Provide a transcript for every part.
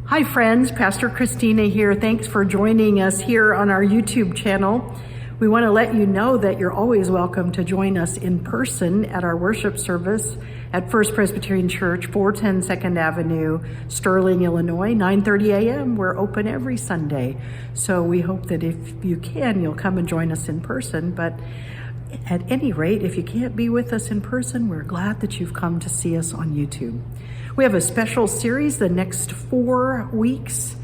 Hi friends, Pastor Christina here. Thanks for joining us here on our YouTube channel. We want to let you know that you're always welcome to join us in person at our worship service at First Presbyterian Church, 410 2nd Avenue, Sterling, Illinois, 9:30 a.m. We're open every Sunday. So we hope that if you can, you'll come and join us in person. But at any rate, if you can't be with us in person, we're glad that you've come to see us on YouTube. We have a special series the next 4 weeks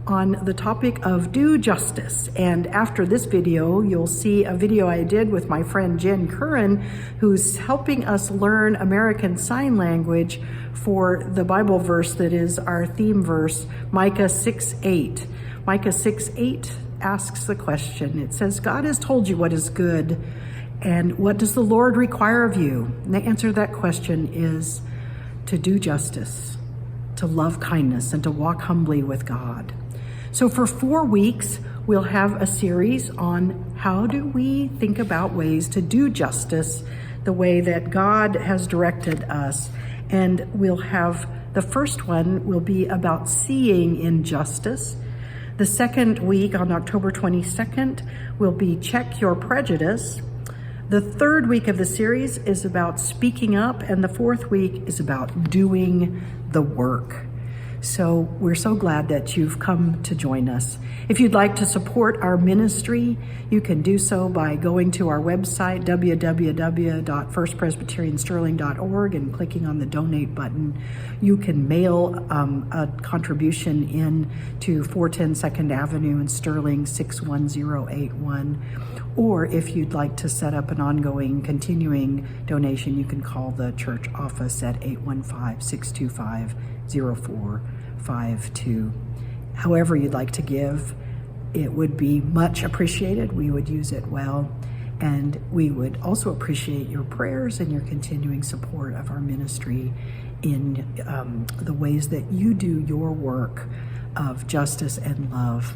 on the topic of do justice. And after this video, you'll see a video I did with my friend Jen Curran, who's helping us learn American Sign Language for the Bible verse that is our theme verse, Micah 6:8. Micah 6:8 asks the question. It says, God has told you what is good, and what does the Lord require of you? And the answer to that question is to do justice, to love kindness, and to walk humbly with God. So for 4 weeks, we'll have a series on how do we think about ways to do justice the way that God has directed us. And we'll have, the first one will be about seeing injustice. The second week on October 22nd will be check your prejudice. The third week of the series is about speaking up, and the fourth week is about doing the work. So we're so glad that you've come to join us. If you'd like to support our ministry, you can do so by going to our website, www.firstpresbyteriansterling.org, and clicking on the donate button. You can mail a contribution in to 410 2nd Avenue in Sterling 61081. Or if you'd like to set up an ongoing, continuing donation, you can call the church office at 815-625-0452. However you'd like to give, it would be much appreciated. We would use it well. And we would also appreciate your prayers and your continuing support of our ministry in the ways that you do your work of justice and love.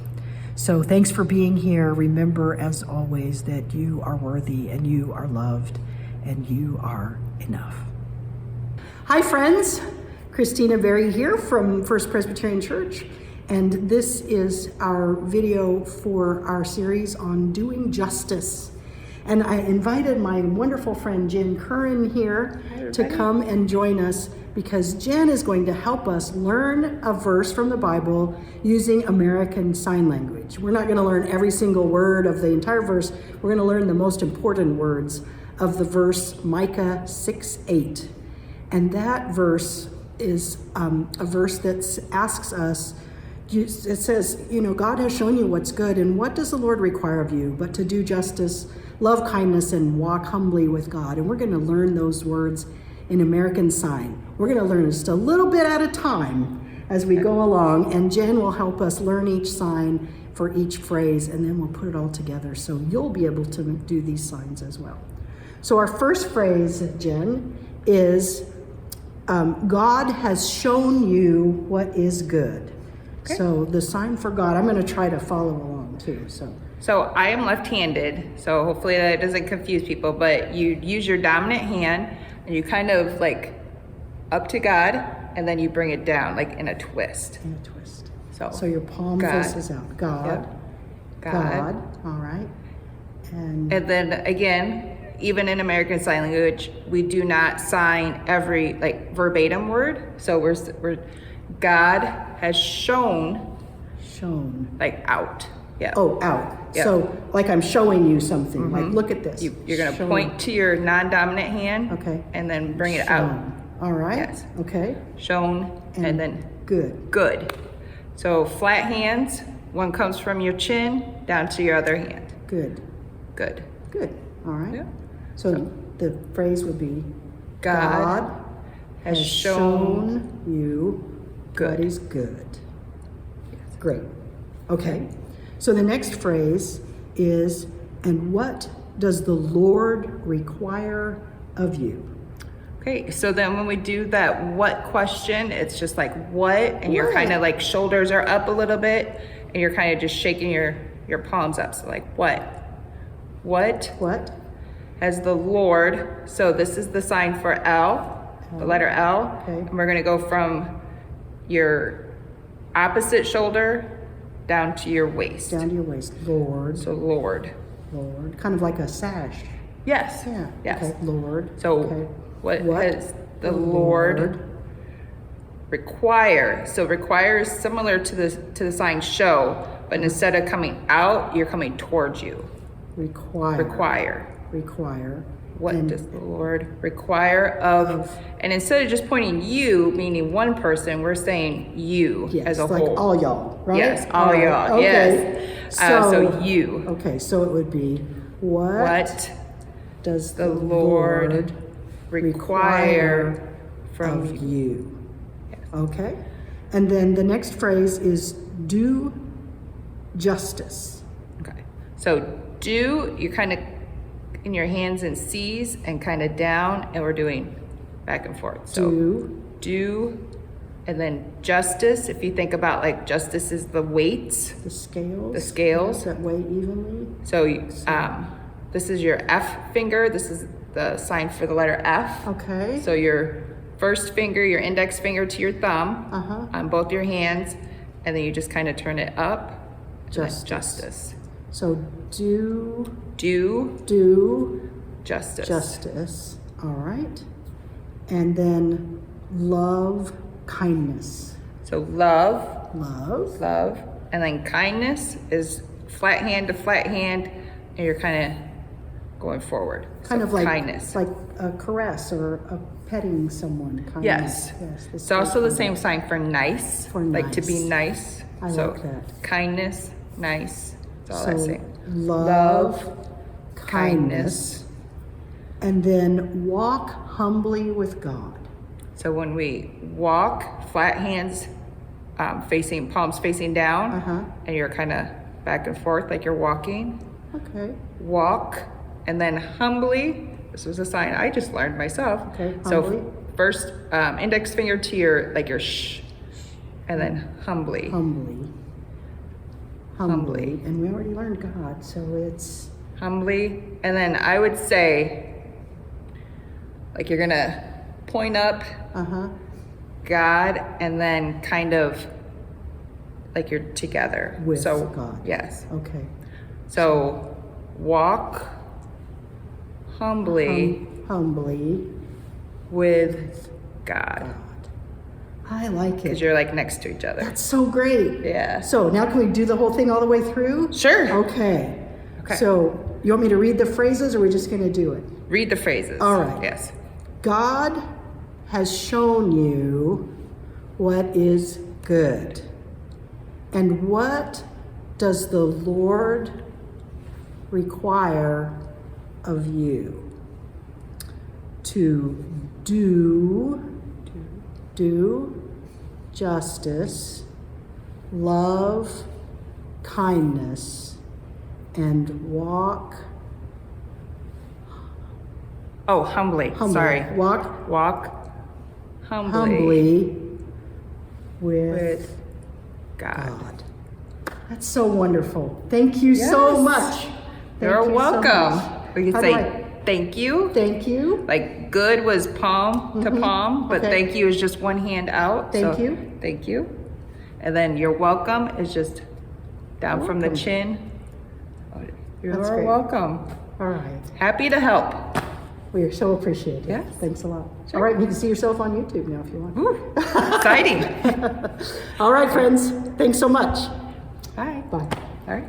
So thanks for being here. Remember, as always, that you are worthy and you are loved and you are enough. Hi, friends. Christina Berry here from First Presbyterian Church. And this is our video for our series on doing justice. And I invited my wonderful friend Jen Curran here to come and join us, because Jen is going to help us learn a verse from the Bible using American Sign Language. We're not going to learn every single word of the entire verse. We're going to learn the most important words of the verse Micah 6:8. And that verse is a verse that asks us, it says, God has shown you what's good, and what does the Lord require of you but to do justice, love kindness, and walk humbly with God. And we're going to learn those words in American Sign. We're going to learn just a little bit at a time as we go along, and Jen will help us learn each sign for each phrase, and then we'll put it all together so you'll be able to do these signs as well. So our first phrase, Jen, is God has shown you what is good. Okay. So the sign for God, I'm going to try to follow along too. So I am left-handed, so hopefully that doesn't confuse people, but you use your dominant hand and you kind of like up to God, and then you bring it down like in a twist. So your palm faces out. God. Yep. God. All right. And then again, even in American Sign Language, we do not sign every like verbatim word. So we're God has shown like out. Yeah. Oh, out. Yep. So like I'm showing you something. Mm-hmm. Like look at this. You're going to point to your non-dominant hand. Okay. And then bring it out. All right. Yes. Okay. Shown and then good. So flat hands. One comes from your chin down to your other hand. Good. All right. Yeah. So the phrase would be God has shown you good. What is good. Yes. Great. Okay. So the next phrase is, and what does the Lord require of you? Okay, so then when we do that what question, it's just like what, and your kind of like shoulders are up a little bit, and you're kind of just shaking your palms up. So like what has the Lord, so this is the sign for L, the letter L, okay. And we're gonna go from your opposite shoulder down to your waist. Down to your waist. Lord. So Lord. Lord. Kind of like a sash. Yes. Yeah. Yes. Okay. Lord. So okay. what does the Lord require? So require is similar to the sign show, but instead of coming out, you're coming towards you. Require. What does the Lord require of, and instead of just pointing you, meaning one person, we're saying you as a like whole. all y'all, right? Yes, all y'all, okay. yes. So you. Okay, so it would be, what does the Lord require from of you? Yes. Okay, and then the next phrase is do justice. Okay, so do, you're kind of in your hands and C's and kind of down, and we're doing back and forth. So do, and then justice. If you think about like justice is the weights, the scales. that weigh evenly. So this is your F finger. This is the sign for the letter F. Okay. So your first finger, your index finger to your thumb on both your hands, and then you just kind of turn it up. Justice. So do justice. All right. And then love kindness. So love, and then kindness is flat hand to flat hand, and you're kind of going forward. Kind of like kindness, like a caress or a petting someone. Yes. It's also the same sign for nice, like nice. to be nice. I like that. Kindness, nice. That's all I say. Love, kindness, and then walk humbly with God. So when we walk, flat hands palms facing down, and you're kind of back and forth like you're walking. Okay. Walk, and then humbly. This was a sign I just learned myself. Okay. Humbly. So first index finger to your shh, and then humbly. Humbly. And we already learned God, so it's humbly. And then I would say, like you're gonna point up, God, and then kind of like you're together with God. Yes. Okay. So walk humbly, with God. I like it. Because you're like next to each other. That's so great. Yeah. So now can we do the whole thing all the way through? Sure. Okay. So you want me to read the phrases, or are we just going to do it? Read the phrases. All right. Yes. God has shown you what is good. And what does the Lord require of you? To do justice, love kindness, and walk humbly. Sorry. Walk humbly with God. That's so wonderful. Thank you so much. You're welcome. We can say thank you. Thank you. Like good was palm to palm, but thank you is just one hand out. Thank you. Thank you. And then you're welcome is just down from the chin. You're welcome. All right. Happy to help. We are so appreciative. Yes. Thanks a lot. Sure. All right, you can see yourself on YouTube now if you want. Ooh, exciting. All right, friends. Thanks so much. Bye. Bye. All right.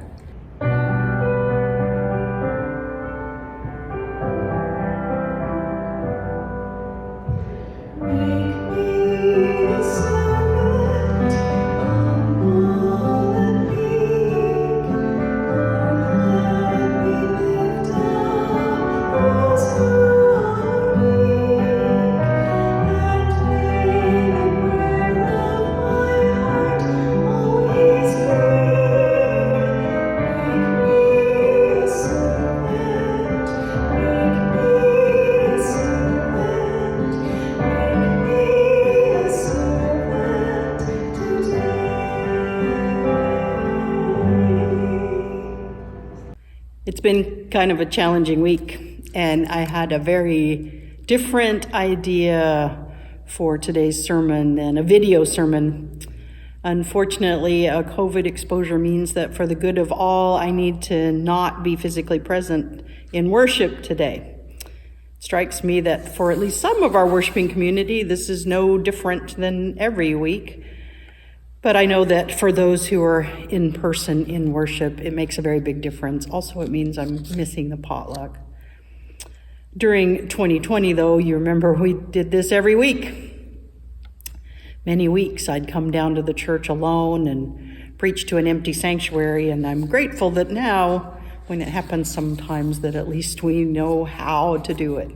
It's been kind of a challenging week, and I had a very different idea for today's sermon than a video sermon. Unfortunately, a COVID exposure means that for the good of all, I need to not be physically present in worship today. It strikes me that for at least some of our worshiping community, this is no different than every week. But I know that for those who are in person in worship, it makes a very big difference. Also, it means I'm missing the potluck. During 2020, though, you remember we did this every week. Many weeks I'd come down to the church alone and preach to an empty sanctuary, and I'm grateful that now, when it happens sometimes, that at least we know how to do it.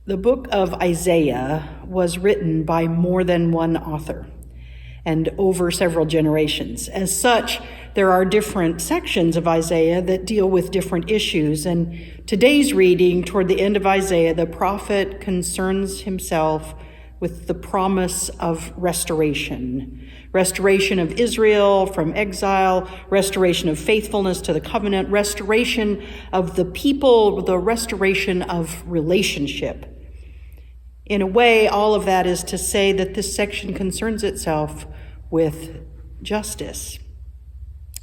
The book of Isaiah was written by more than one author and over several generations. As such, there are different sections of Isaiah that deal with different issues. And today's reading, toward the end of Isaiah, the prophet concerns himself with the promise of restoration. Restoration of Israel from exile, restoration of faithfulness to the covenant, restoration of the people, the restoration of relationship. In a way, all of that is to say that this section concerns itself with justice.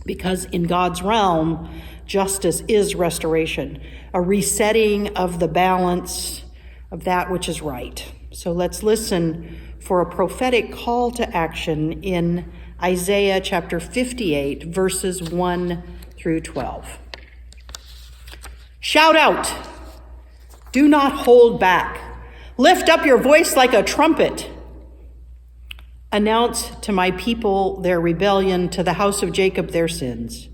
Because in God's realm, justice is restoration, a resetting of the balance of that which is right. So let's listen for a prophetic call to action in Isaiah chapter 58, verses 1 through 12. Shout out, do not hold back. Lift up your voice like a trumpet. Announce to my people their rebellion, to the house of Jacob their sins.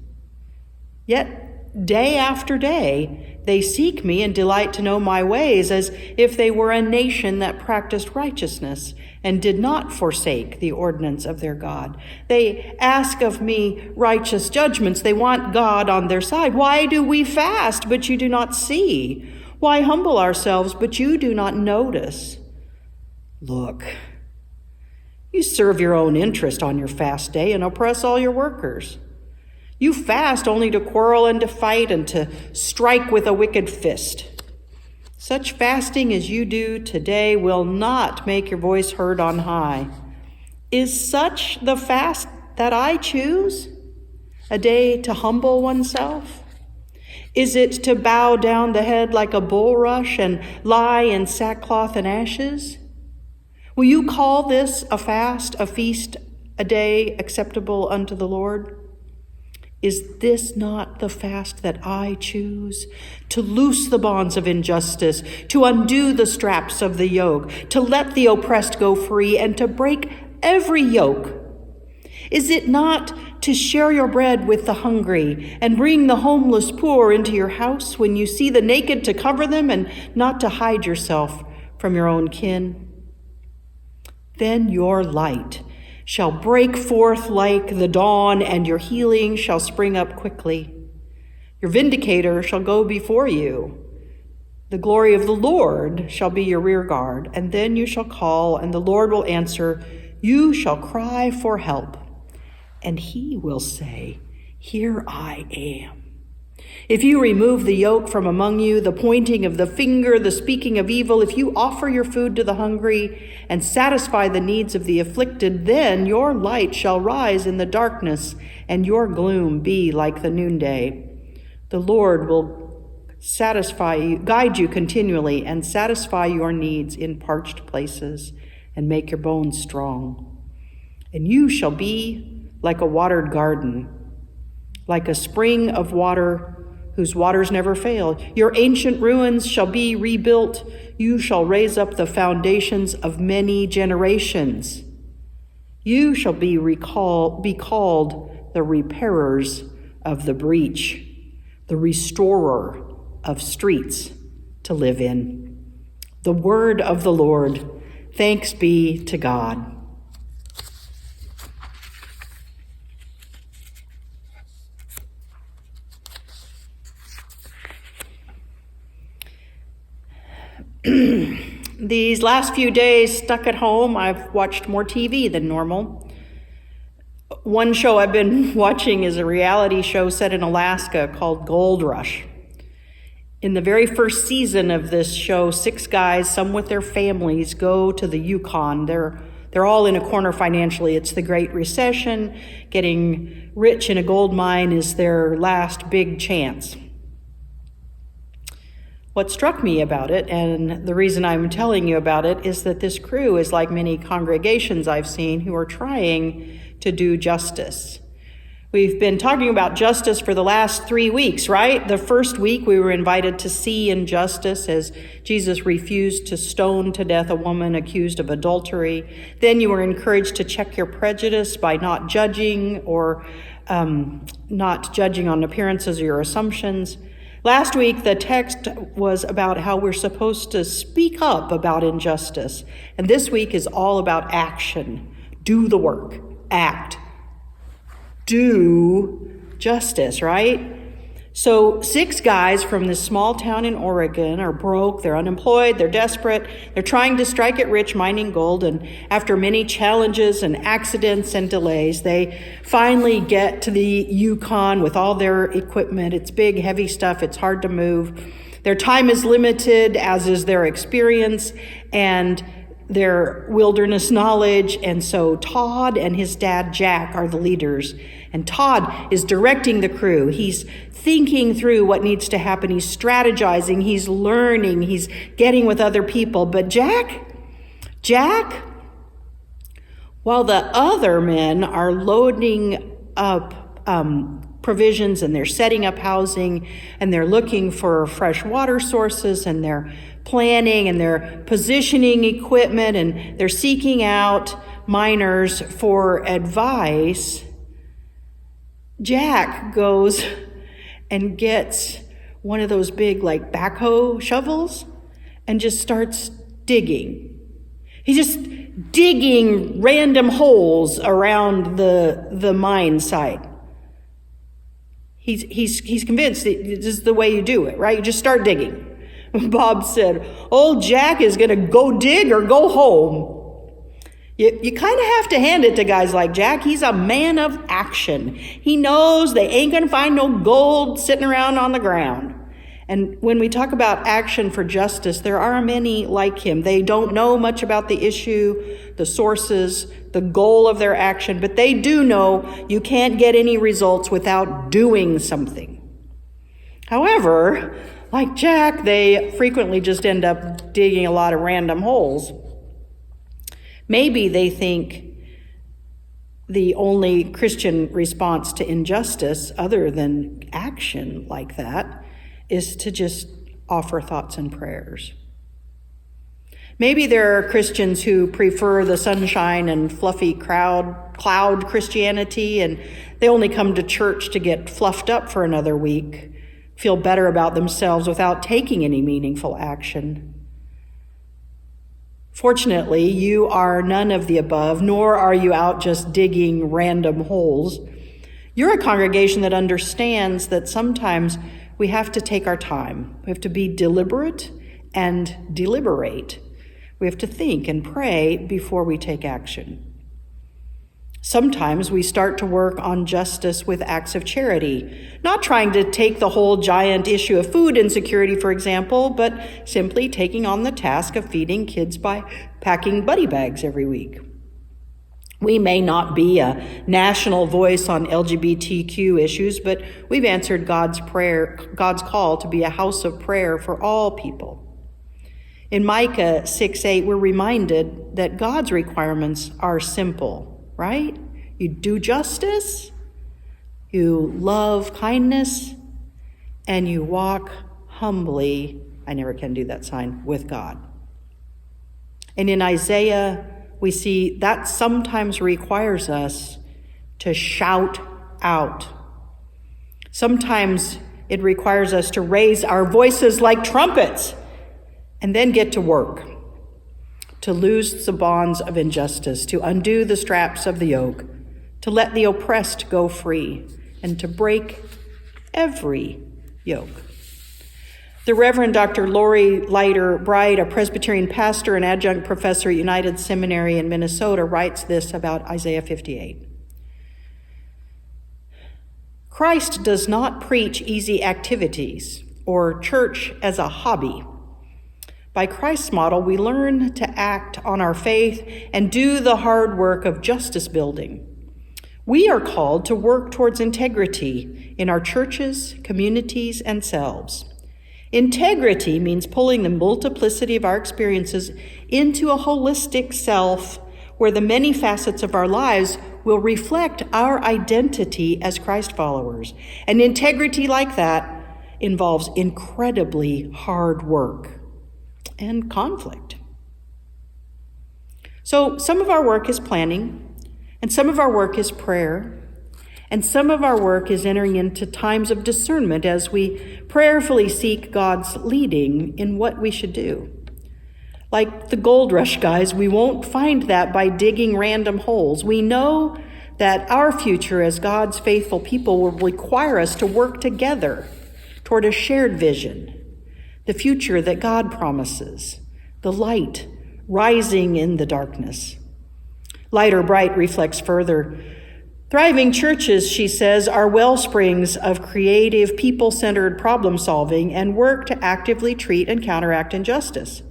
Yet day after day they seek me and delight to know my ways, as if they were a nation that practiced righteousness and did not forsake the ordinance of their God. They ask of me righteous judgments. They want God on their side. Why do we fast, but you do not see? Why humble ourselves, but you do not notice? Look, you serve your own interest on your fast day and oppress all your workers. You fast only to quarrel and to fight and to strike with a wicked fist. Such fasting as you do today will not make your voice heard on high. Is such the fast that I choose? A day to humble oneself? Is it to bow down the head like a bulrush and lie in sackcloth and ashes? Will you call this a fast, a feast, a day acceptable unto the Lord? Is this not the fast that I choose? To loose the bonds of injustice, to undo the straps of the yoke, to let the oppressed go free, and to break every yoke? Is it not to share your bread with the hungry and bring the homeless poor into your house, when you see the naked to cover them and not to hide yourself from your own kin? Then your light shall break forth like the dawn, and your healing shall spring up quickly. Your vindicator shall go before you. The glory of the Lord shall be your rear guard, and then you shall call, and the Lord will answer. You shall cry for help, and he will say, here I am. If you remove the yoke from among you, the pointing of the finger, the speaking of evil, if you offer your food to the hungry and satisfy the needs of the afflicted, then your light shall rise in the darkness and your gloom be like the noonday. The Lord will satisfy you, guide you continually, and satisfy your needs in parched places and make your bones strong. And you shall be like a watered garden, like a spring of water whose waters never fail. Your ancient ruins shall be rebuilt. You shall raise up the foundations of many generations. You shall be called the repairers of the breach, the restorer of streets to live in. The word of the Lord. Thanks be to God. These last few days stuck at home, I've watched more TV than normal. One show I've been watching is a reality show set in Alaska called Gold Rush. In the very first season of this show, 6 guys, some with their families, go to the Yukon. They're all in a corner financially. It's the Great Recession. Getting rich in a gold mine is their last big chance. What struck me about it, and the reason I'm telling you about it, is that this crew is like many congregations I've seen who are trying to do justice. We've been talking about justice for the last 3 weeks, right? The first week we were invited to see injustice as Jesus refused to stone to death a woman accused of adultery. Then you were encouraged to check your prejudice by not judging or not judging on appearances or your assumptions. Last week, the text was about how we're supposed to speak up about injustice. And this week is all about action. Do the work. Act. Do justice, right? So 6 guys from this small town in Oregon are broke, they're unemployed, they're desperate, they're trying to strike it rich mining gold, and after many challenges and accidents and delays, they finally get to the Yukon with all their equipment. It's big, heavy stuff, it's hard to move. Their time is limited, as is their experience and their wilderness knowledge, and so Todd and his dad Jack are the leaders. And Todd is directing the crew. He's thinking through what needs to happen. He's strategizing. He's learning. He's getting with other people. But Jack, while the other men are loading up provisions and they're setting up housing and they're looking for fresh water sources and they're planning and they're positioning equipment and they're seeking out miners for advice, Jack goes and gets one of those big like backhoe shovels and just starts digging. He's just digging random holes around the mine site. He's convinced that this is the way you do it, right? You just start digging. Bob said, "Old Jack is going to go dig or go home." You kind of have to hand it to guys like Jack. He's a man of action. He knows they ain't going to find no gold sitting around on the ground. And when we talk about action for justice, there are many like him. They don't know much about the issue, the sources, the goal of their action, but they do know you can't get any results without doing something. However, like Jack, they frequently just end up digging a lot of random holes. Maybe they think the only Christian response to injustice, other than action like that, is to just offer thoughts and prayers. Maybe there are Christians who prefer the sunshine and fluffy cloud Christianity, and they only come to church to get fluffed up for another week, feel better about themselves without taking any meaningful action. Fortunately, you are none of the above, nor are you out just digging random holes. You're a congregation that understands that sometimes we have to take our time. We have to be deliberate and deliberate. We have to think and pray before we take action. Sometimes we start to work on justice with acts of charity, not trying to take the whole giant issue of food insecurity, for example, but simply taking on the task of feeding kids by packing buddy bags every week. We may not be a national voice on LGBTQ issues, but we've answered God's call to be a house of prayer for all people. In Micah 6:8, we're reminded that God's requirements are simple. Right? You do justice, you love kindness, and you walk humbly, I never can do that sign, with God. And in Isaiah, we see that sometimes requires us to shout out. Sometimes it requires us to raise our voices like trumpets and then get to work. To loose the bonds of injustice, to undo the straps of the yoke, to let the oppressed go free, and to break every yoke. The Reverend Dr. Lori Leiter Bright, a Presbyterian pastor and adjunct professor at United Seminary in Minnesota, writes this about Isaiah 58. Christ does not preach easy activities or church as a hobby. By Christ's model, we learn to act on our faith and do the hard work of justice building. We are called to work towards integrity in our churches, communities, and selves. Integrity means pulling the multiplicity of our experiences into a holistic self where the many facets of our lives will reflect our identity as Christ followers. And integrity like that involves incredibly hard work and conflict. So some of our work is planning, and some of our work is prayer, and some of our work is entering into times of discernment as we prayerfully seek God's leading in what we should do. Like the gold rush guys, we won't find that by digging random holes. We know that our future as God's faithful people will require us to work together toward a shared vision, the future that God promises, the light rising in the darkness. Light or bright reflects further. Thriving churches, she says, are wellsprings of creative, people-centered problem solving and work to actively treat and counteract injustice.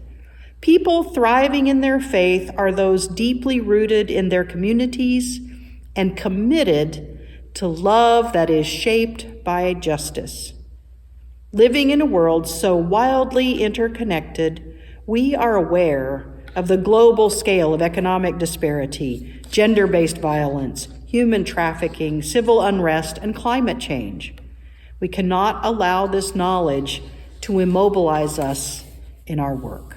People thriving in their faith are those deeply rooted in their communities and committed to love that is shaped by justice. Living in a world so wildly interconnected, we are aware of the global scale of economic disparity, gender-based violence, human trafficking, civil unrest, and climate change. We cannot allow this knowledge to immobilize us in our work.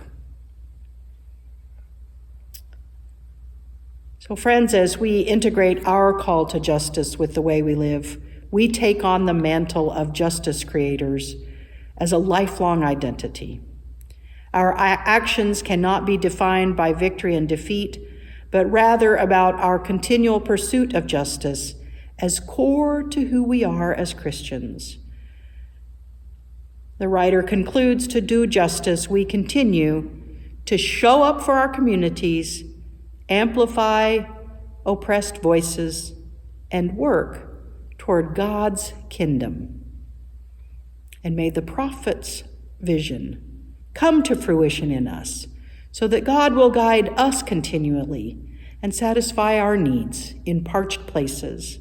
So friends, as we integrate our call to justice with the way we live, we take on the mantle of justice creators as a lifelong identity. Our actions cannot be defined by victory and defeat, but rather about our continual pursuit of justice as core to who we are as Christians. The writer concludes, to do justice, we continue to show up for our communities, amplify oppressed voices, and work toward God's kingdom. And may the prophet's vision come to fruition in us, so that God will guide us continually and satisfy our needs in parched places.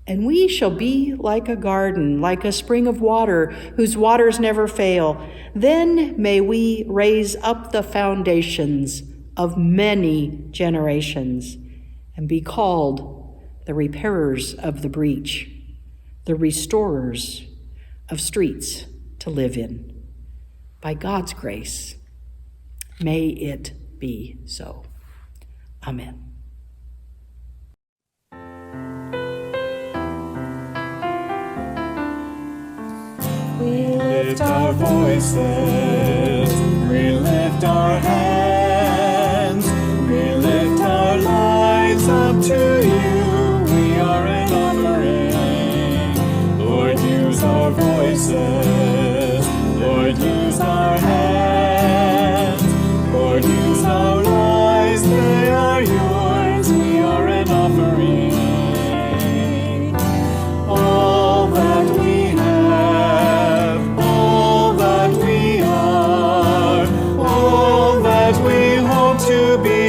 And we shall be like a garden, like a spring of water, whose waters never fail. Then may we raise up the foundations of many generations and be called the repairers of the breach, the restorers of streets to live in. By God's grace, may it be so. Amen. We lift our voices, we lift our hands, we lift our lives up to you. We are an offering. Lord, use our voices. Lord, use our hands. Lord, use our lives. They are yours. We are an offering. All that we have, all that we are, all that we hope to be.